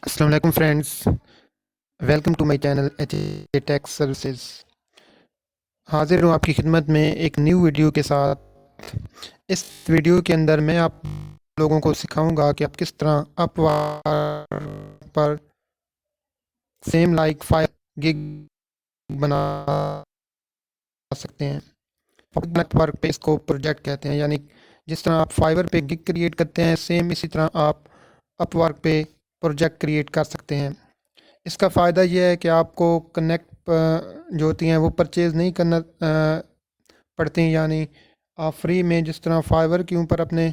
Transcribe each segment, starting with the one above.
अस्सलाम वालेकुम friends, welcome to my channel H A tech services. हाजिर हूँ आपकी खिदमत में एक न्यू वीडियो के साथ। इस वीडियो के अंदर मैं आप लोगों को सिखाऊंगा कि आप किस तरह अपवर्क पर सेम लाइक 5 गिग बना सकते हैं। अपवर्क पे इसको प्रोजेक्ट कहते हैं, यानी जिस तरह आप फाइवर पे गिग क्रिएट करते हैं, सेम इसी तरह आप अपवर्क पे प्रोजेक्ट क्रिएट कर सकते हैं। इसका फ़ायदा ये है कि आपको कनेक्ट जो होती हैं वो परचेज़ नहीं करना पड़ती, यानी आप फ्री में जिस तरह फाइवर के ऊपर अपने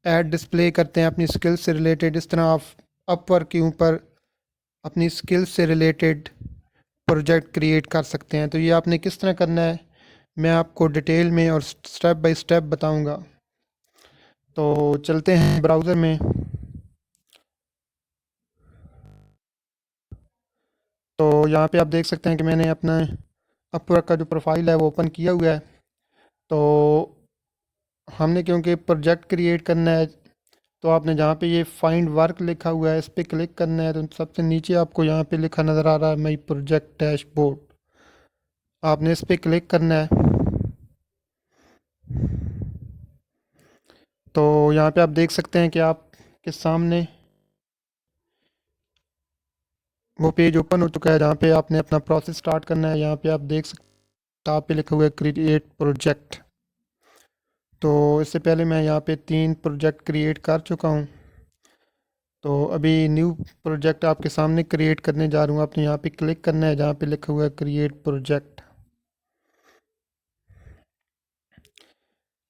ऐड डिस्प्ले करते हैं अपनी स्किल्स से रिलेटेड, इस तरह आप अपवर्क के ऊपर अपनी स्किल्स से रिलेटेड प्रोजेक्ट क्रिएट कर सकते हैं। तो ये आपने किस तरह करना है मैं आपको डिटेल में और स्टेप बाय स्टेप बताऊंगा। तो चलते हैं ब्राउज़र में। तो यहाँ पे आप देख सकते हैं कि मैंने अपना अपवर्क का जो प्रोफाइल है वो ओपन किया हुआ है। तो हमने क्योंकि प्रोजेक्ट क्रिएट करना है, तो आपने जहाँ पे ये फाइंड वर्क लिखा हुआ है इस पर क्लिक करना है। तो सबसे नीचे आपको यहाँ पे लिखा नज़र आ रहा है माई प्रोजेक्ट डैशबोर्ड, आपने इस पर क्लिक करना है। तो यहाँ पे आप देख सकते हैं कि आपके सामने वो पेज ओपन हो चुका है जहाँ पे आपने अपना प्रोसेस स्टार्ट करना है। यहाँ पे आप देख सकते हैं टॉप पे लिखा हुआ है क्रिएट प्रोजेक्ट। तो इससे पहले मैं यहाँ पे 3 प्रोजेक्ट क्रिएट कर चुका हूँ। तो अभी न्यू प्रोजेक्ट आपके सामने क्रिएट करने जा रहा हूँ। आपने यहाँ पे क्लिक करना है जहाँ पे लिखा हुआ है क्रिएट प्रोजेक्ट।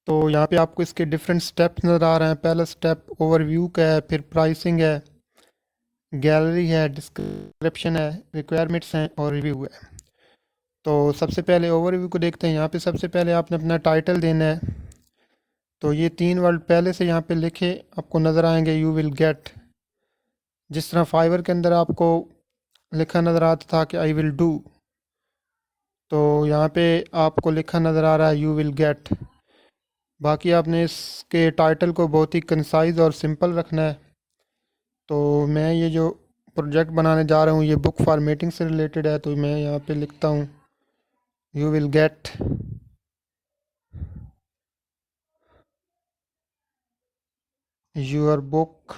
तो यहाँ पे आपको इसके डिफरेंट स्टेप्स नज़र आ रहे हैं। पहला स्टेप ओवरव्यू का है, फिर प्राइसिंग है, गैलरी है, डिस्क्रिप्शन है, रिक्वायरमेंट्स हैं और रिव्यू है। तो सबसे पहले ओवरव्यू को देखते हैं। यहाँ पे सबसे पहले आपने अपना टाइटल देना है। तो ये 3 वर्ड पहले से यहाँ पे लिखे आपको नज़र आएंगे, यू विल गेट। जिस तरह फाइवर के अंदर आपको लिखा नज़र आता था कि आई विल डू, तो यहाँ पे आपको लिखा नज़र आ रहा है यू विल गेट। बाकी आपने इसके टाइटल को बहुत ही कंसाइज और सिंपल रखना है। तो मैं ये जो प्रोजेक्ट बनाने जा रहा हूँ ये बुक फॉर्मेटिंग से रिलेटेड है, तो मैं यहाँ पे लिखता हूँ you will get your book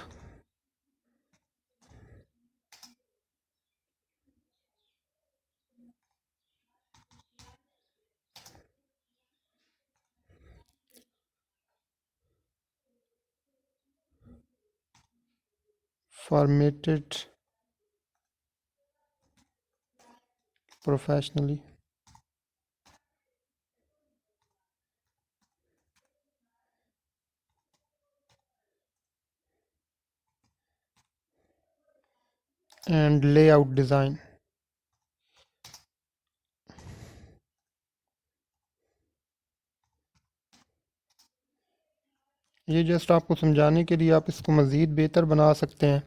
formatted professionally and layout design. ये जस्ट आपको समझाने के लिए, आप इसको मज़ीद बेहतर बना सकते हैं।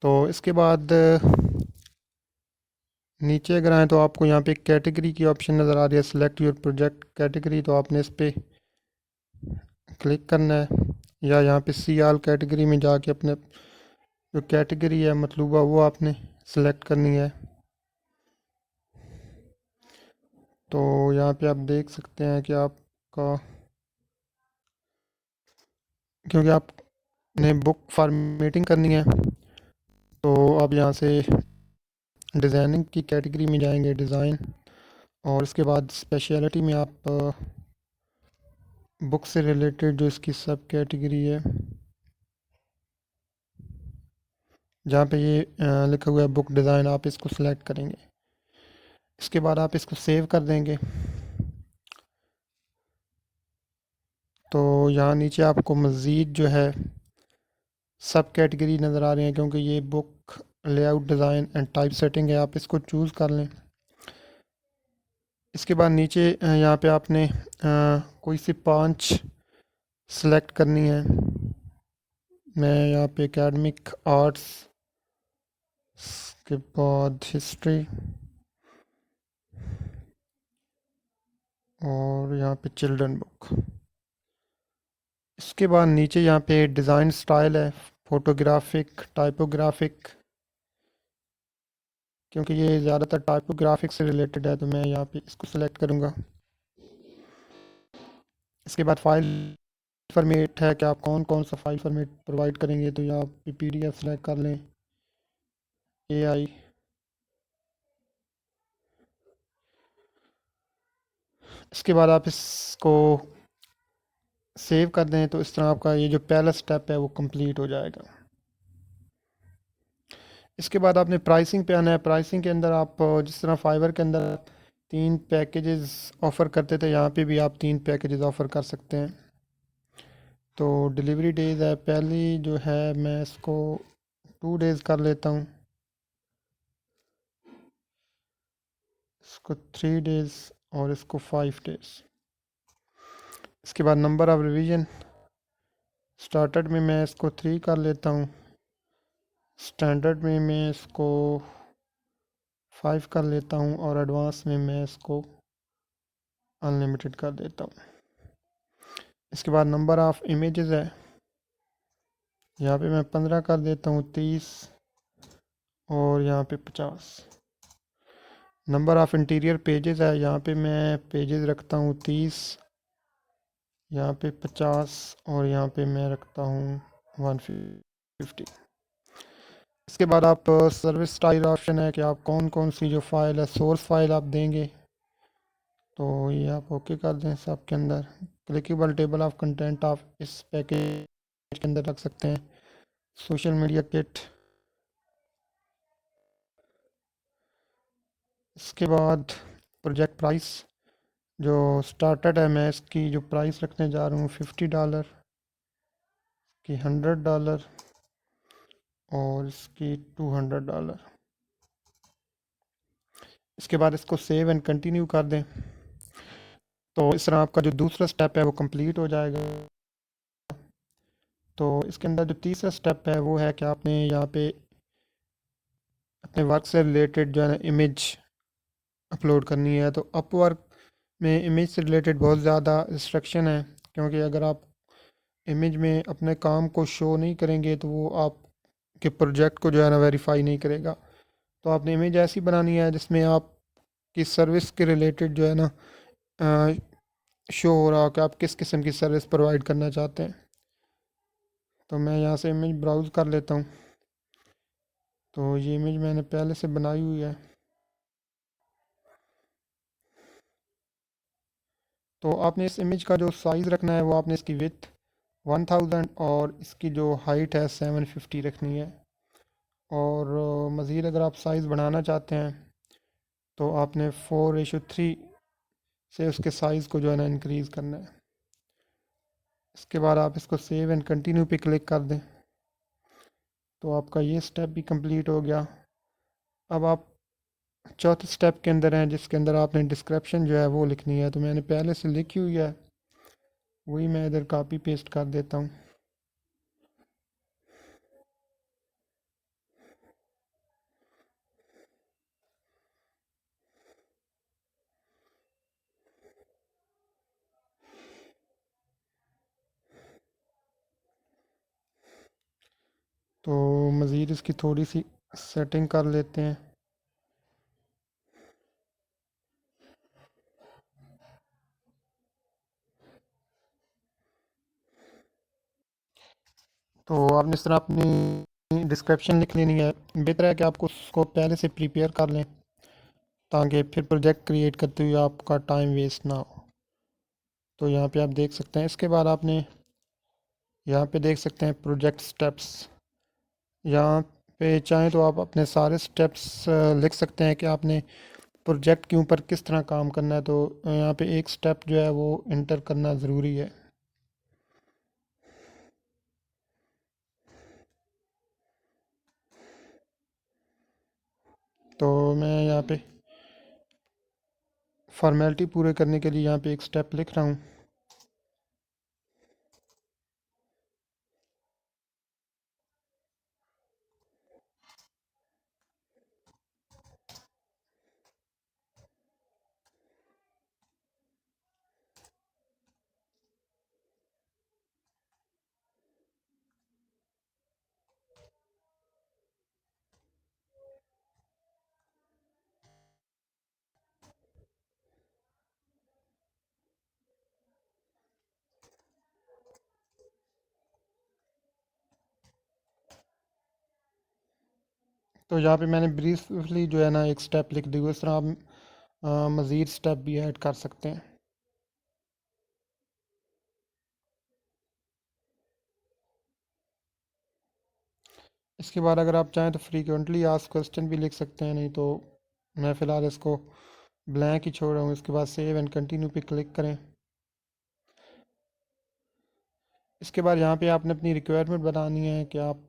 तो इसके बाद नीचे अगर आए तो आपको यहाँ पे कैटेगरी की ऑप्शन नज़र आ रही है, सिलेक्ट योर प्रोजेक्ट कैटेगरी। तो आपने इस पर क्लिक करना है, या यहाँ पे सी आल कैटेगरी में जाके अपने जो कैटेगरी है मतलूबा वो आपने सेलेक्ट करनी है। तो यहाँ पे आप देख सकते हैं कि आपका, क्योंकि आपने बुक फॉर्मेटिंग करनी है, तो आप यहाँ से डिज़ाइनिंग की कैटेगरी में जाएंगे, डिज़ाइन। और इसके बाद स्पेशलिटी में आप बुक से रिलेटेड जो इसकी सब कैटेगरी है जहाँ पे ये लिखा हुआ है बुक डिज़ाइन, आप इसको सिलेक्ट करेंगे। इसके बाद आप इसको सेव कर देंगे। तो यहाँ नीचे आपको मज़ीद जो है सब कैटेगरी नज़र आ रही हैं, क्योंकि ये book layout design and type setting है, आप इसको चूज़ कर लें। इसके बाद नीचे यहाँ पे आपने कोई सी 5 सेलेक्ट करनी है। मैं यहाँ पे एकेडमिक, आर्ट्स, के बाद हिस्ट्री, और यहाँ पे चिल्ड्रन बुक। इसके बाद नीचे यहाँ पे डिज़ाइन स्टाइल है, फोटोग्राफिक, टाइपोग्राफिक, क्योंकि ये ज़्यादातर टाइपोग्राफिक से रिलेटेड है तो मैं यहाँ पे इसको सिलेक्ट करूँगा। इसके बाद फाइल फॉर्मेट है कि आप कौन कौन सा फाइल फॉर्मेट प्रोवाइड करेंगे, तो यहाँ पे PDF सेलेक्ट कर लें, AI। इसके बाद आप इसको सेव कर दें तो इस तरह आपका ये जो पहला स्टेप है वो कंप्लीट हो जाएगा। इसके बाद आपने प्राइसिंग पे आना है। प्राइसिंग के अंदर आप जिस तरह फाइवर के अंदर 3 पैकेजेस ऑफ़र करते थे, यहाँ पे भी आप 3 पैकेजेस ऑफ़र कर सकते हैं। तो डिलीवरी डेज है, पहली जो है मैं इसको 2 डेज़ कर लेता हूँ, इसको 3 डेज़ और इसको 5 डेज़। इसके बाद नंबर ऑफ़ रिवीजन, स्टार्टर्ड में मैं इसको 3 कर लेता हूँ, स्टैंडर्ड में मैं इसको 5 कर लेता हूँ और एडवांस में मैं इसको अनलिमिटेड कर देता हूँ। इसके बाद नंबर ऑफ़ इमेजेस है, यहाँ पे मैं 15 कर देता हूँ, 30 और यहाँ पे 50। नंबर ऑफ़ इंटीरियर पेजेस है, यहाँ पे मैं पेजेस रखता हूँ 30, यहाँ पे 50 और यहाँ पे मैं रखता हूँ 150। इसके बाद आप सर्विस स्टाइल ऑप्शन है कि आप कौन कौन सी जो फाइल है, सोर्स फाइल आप देंगे, तो ये आप ओके कर दें। सब के अंदर क्लिकेबल टेबल ऑफ कंटेंट आप इस पैकेज के अंदर रख सकते हैं। Social media kit. इसके बाद प्रोजेक्ट प्राइस, जो स्टार्टेड है मैं इसकी जो प्राइस रखने जा रहा हूँ $50 की, $100 और इसकी $200। इसके बाद इसको सेव एंड कंटिन्यू कर दें तो इस तरह आपका जो दूसरा स्टेप है वो कंप्लीट हो जाएगा। तो इसके अंदर जो तीसरा स्टेप है वो है कि आपने यहाँ पे अपने वर्क से रिलेटेड जो है ना इमेज अपलोड करनी है। तो अपवर्क में इमेज से रिलेटेड बहुत ज़्यादा रिस्ट्रिक्शन है, क्योंकि अगर आप इमेज में अपने काम को शो नहीं करेंगे तो वो आपके प्रोजेक्ट को जो है ना वेरीफाई नहीं करेगा। तो आपने इमेज ऐसी बनानी है जिसमें आपकी सर्विस के रिलेटेड जो है ना शो हो रहा हो कि आप किस किस्म की सर्विस प्रोवाइड करना चाहते हैं। तो मैं यहाँ से इमेज ब्राउज़ कर लेता हूँ। तो ये इमेज मैंने पहले से बनाई हुई है। तो आपने इस इमेज का जो साइज़ रखना है वो आपने इसकी विड्थ 1000 और इसकी जो हाइट है 750 रखनी है। और मज़ीद अगर आप साइज़ बढ़ाना चाहते हैं तो आपने 4:3 से उसके साइज़ को जो है ना इंक्रीज़ करना है। इसके बाद आप इसको सेव एंड कंटिन्यू पे क्लिक कर दें तो आपका ये स्टेप भी कंप्लीट हो गया। अब आप चौथे स्टेप के अंदर हैं जिसके अंदर आपने डिस्क्रिप्शन जो है वो लिखनी है। तो मैंने पहले से लिखी हुई है, वही मैं इधर कॉपी पेस्ट कर देता हूँ। तो मज़ीद इसकी थोड़ी सी सेटिंग कर लेते हैं। तो आपने इस तरह अपनी डिस्क्रिप्शन लिख लेनी है। बेहतर है कि आपको उसको पहले से प्रिपेयर कर लें ताकि फिर प्रोजेक्ट क्रिएट करते हुए आपका टाइम वेस्ट ना हो। तो यहाँ पे आप देख सकते हैं। इसके बाद आपने यहाँ पे देख सकते हैं प्रोजेक्ट स्टेप्स। यहाँ पे चाहें तो आप अपने सारे स्टेप्स लिख सकते हैं कि आपने प्रोजेक्ट के ऊपर किस तरह काम करना है। तो यहाँ पे एक स्टेप जो है वो इंटर करना ज़रूरी है। तो मैं यहाँ पे फॉर्मेलिटी पूरे करने के लिए यहाँ पे एक स्टेप लिख रहा हूँ। तो यहाँ पे मैंने ब्रीफली जो है ना एक स्टेप लिख दी हुई, इस तरह आप मज़ीद स्टेप भी ऐड कर सकते हैं। इसके बाद अगर आप चाहें तो फ्रीक्वेंटली आस्क्ड क्वेश्चन भी लिख सकते हैं, नहीं तो मैं फ़िलहाल इसको ब्लैंक ही छोड़ रहा हूँ। इसके बाद सेव एंड कंटिन्यू पे क्लिक करें। इसके बाद यहाँ पे आपने अपनी रिक्वायरमेंट बतानी है कि आप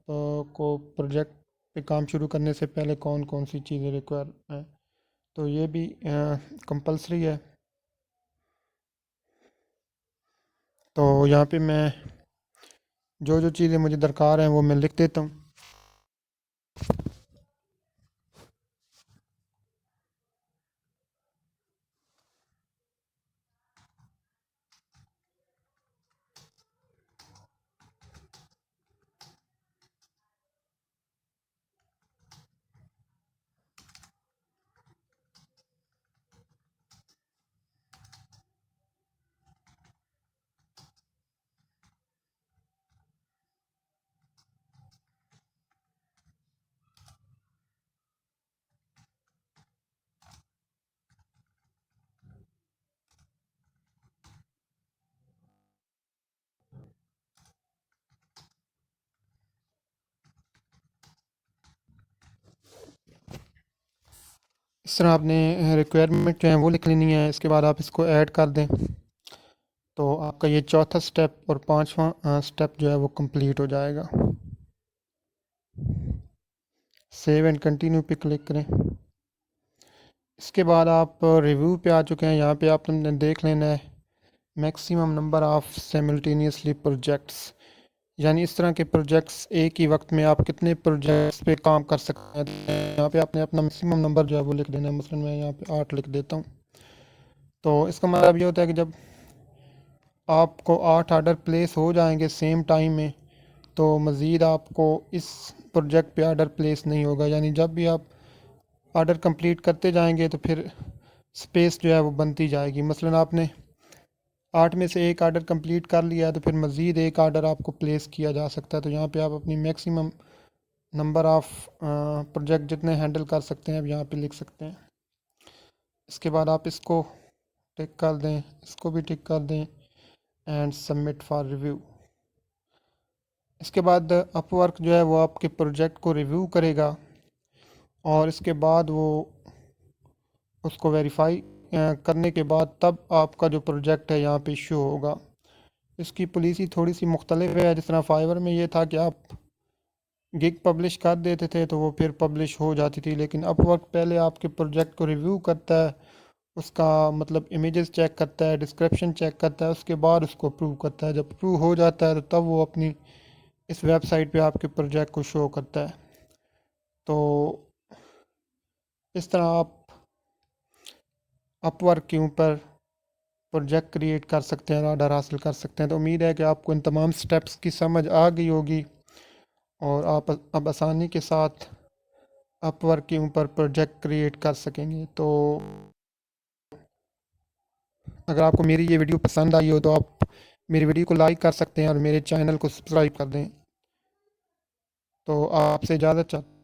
को प्रोजेक्ट पे काम शुरू करने से पहले कौन कौन सी चीज़ें रिक्वायर हैं। तो ये भी कंपलसरी है। तो यहाँ पे मैं जो जो चीज़ें मुझे दरकार हैं वो मैं लिख देता हूँ। इस तरह आपने रिक्वायरमेंट जो है वो लिख लेनी है। इसके बाद आप इसको ऐड कर दें तो आपका ये चौथा स्टेप और पांचवा स्टेप जो है वो कंप्लीट हो जाएगा। सेव एंड कंटिन्यू पे क्लिक करें। इसके बाद आप रिव्यू पे आ चुके हैं। यहाँ पे आपने देख लेना है maximum number of simultaneously projects, यानी इस तरह के प्रोजेक्ट्स एक ही वक्त में आप कितने प्रोजेक्ट्स पे काम कर सकते हैं। तो यहाँ पे आपने अपना मैक्सिमम नंबर जो है वो लिख देना है। मसलन मैं यहाँ पे 8 लिख देता हूँ। तो इसका मतलब ये होता है कि जब आपको 8 आर्डर प्लेस हो जाएंगे सेम टाइम में, तो मज़ीद आपको इस प्रोजेक्ट पे आर्डर प्लेस नहीं होगा। यानी जब भी आप आर्डर कंप्लीट करते जाएंगे तो फिर स्पेस जो है वो बनती जाएगी। मसलन आपने 8 में से एक आर्डर कंप्लीट कर लिया है तो फिर मज़ीद एक आर्डर आपको प्लेस किया जा सकता है। तो यहाँ पे आप अपनी मैक्सिमम नंबर ऑफ़ प्रोजेक्ट जितने हैंडल कर सकते हैं अब यहाँ पे लिख सकते हैं। इसके बाद आप इसको टिक कर दें, इसको भी टिक कर दें एंड सबमिट फॉर रिव्यू। इसके बाद अपवर्क जो है वो आपके प्रोजेक्ट को रिव्यू करेगा और इसके बाद वो उसको वेरीफाई करने के बाद तब आपका जो प्रोजेक्ट है यहाँ पे इशू होगा। इसकी पॉलिसी थोड़ी सी मुख्तलिफ है। जिस तरह फाइवर में ये था कि आप गिग पब्लिश कर देते थे तो वो फिर पब्लिश हो जाती थी, लेकिन अपवर्क पहले आपके प्रोजेक्ट को रिव्यू करता है, उसका मतलब इमेजेस चेक करता है, डिस्क्रिप्शन चेक करता है, उसके बाद उसको अप्रूव करता है। जब अप्रूव हो जाता है तो तब वो अपनी इस वेबसाइट पे आपके प्रोजेक्ट को शो करता है। तो इस तरह आप अपवर्क के ऊपर प्रोजेक्ट क्रिएट कर सकते हैं और ऑर्डर हासिल कर सकते हैं। तो उम्मीद है कि आपको इन तमाम स्टेप्स की समझ आ गई होगी और आप अब आसानी के साथ अपवर्क के ऊपर प्रोजेक्ट क्रिएट कर सकेंगे। तो अगर आपको मेरी ये वीडियो पसंद आई हो तो आप मेरी वीडियो को लाइक कर सकते हैं और मेरे चैनल को सब्सक्राइब कर दें। तो आपसे इजाज़त चाहता